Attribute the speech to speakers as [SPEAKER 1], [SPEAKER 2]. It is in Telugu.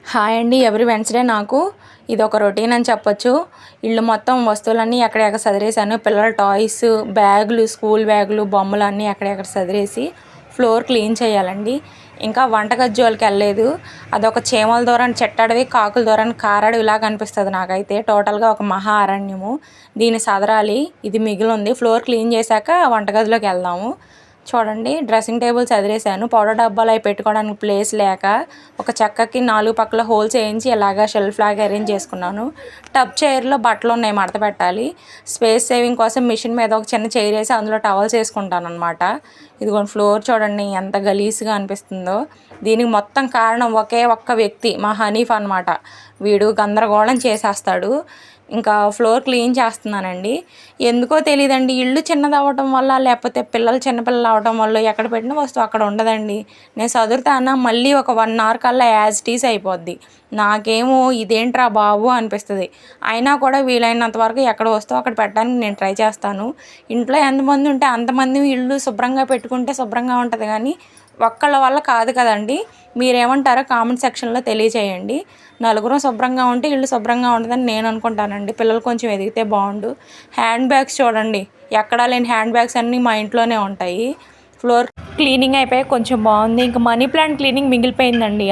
[SPEAKER 1] హాయ్ అండి. ఎవ్రీ వెన్స్‌డే నాకు ఇదొక రొటీన్ అని చెప్పొచ్చు. ఇల్లు మొత్తం వస్తువులన్నీ ఎక్కడెక్కడ సదిరేసాను. పిల్లల టాయ్స్, బ్యాగులు, స్కూల్ బ్యాగులు, బొమ్మలన్నీ ఎక్కడెక్కడ సదిరేసి ఫ్లోర్ క్లీన్ చేయాలండి. ఇంకా వంటగది జోలికెళ్ళలేదు. అదొక చీమల దూరాన చెట్టడవి, కాకుల దూరాన కారడవిలాగా అనిపిస్తది నాకైతే. టోటల్‌గా ఒక మహా అరణ్యము. దీన్ని సదరాలి. ఇది మిగిలుంది. ఫ్లోర్ క్లీన్ చేశాక వంటగదిలోకెళ్దాము. చూడండి, డ్రెస్సింగ్ టేబుల్ సదిరేసాను. పౌడర్ డబ్బాలు అవి పెట్టుకోవడానికి ప్లేస్ లేక ఒక చెక్కకి 4 పక్కల హోల్స్ వేయించి ఇలాగా షెల్ఫ్ లాగా అరేంజ్ చేసుకున్నాను. టబ్ చైర్లో బట్టలు ఉన్నాయి, మడత పెట్టాలి. స్పేస్ సేవింగ్ కోసం మిషన్ మీద ఒక చిన్న చైర్ వేసి అందులో టవల్స్ వేసుకుంటాను అనమాట. ఇదిగోండి, ఫ్లోర్ చూడండి ఎంత గలీజ్గా అనిపిస్తుందో. దీనికి మొత్తం కారణం ఒకే ఒక్క వ్యక్తి, మా హనీఫ్ అనమాట. వీడు గందరగోళం చేసేస్తాడు. ఇంకా ఫ్లోర్ క్లీన్ చేస్తున్నానండి. ఎందుకో తెలియదండి, ఇల్లు చిన్నది అవ్వటం వల్ల లేకపోతే పిల్లలు చిన్నపిల్లలు అవ్వటం వల్ల ఎక్కడ పెట్టిన వస్తువు అక్కడ ఉండదండి. నేను చదువుతానా మళ్ళీ ఒక 1 అవర్ కల్లా యాజ్ ఇట్ ఈజ్ అయిపోద్ది. నాకేమో ఇదేంట్రా బాబు అనిపిస్తుంది. అయినా కూడా వీలైనంత వరకు ఎక్కడ వస్తువు అక్కడ పెట్టడానికి నేను ట్రై చేస్తాను. ఇంట్లో ఎంతమంది ఉంటే అంతమంది ఇల్లు శుభ్రంగా పెట్టుకుంటే శుభ్రంగా ఉంటుంది, కానీ ఒక్కళ్ళ వల్ల కాదు కదండి. మీరేమంటారో కామెంట్ సెక్షన్లో తెలియచేయండి. నలుగురం శుభ్రంగా ఉంటే ఇల్లు శుభ్రంగా ఉంటుందని నేను అనుకుంటానండి. పిల్లలు కొంచెం ఎదిగితే బాగుండు. హ్యాండ్ బ్యాగ్స్ చూడండి, ఎక్కడా లేని హ్యాండ్ బ్యాగ్స్ అన్నీ మా ఇంట్లోనే ఉంటాయి. ఫ్లోర్ క్లీనింగ్ అయిపోయి కొంచెం బాగుంది. ఇంకా మనీ ప్లాంట్ క్లీనింగ్ మిగిలిపోయిందండి.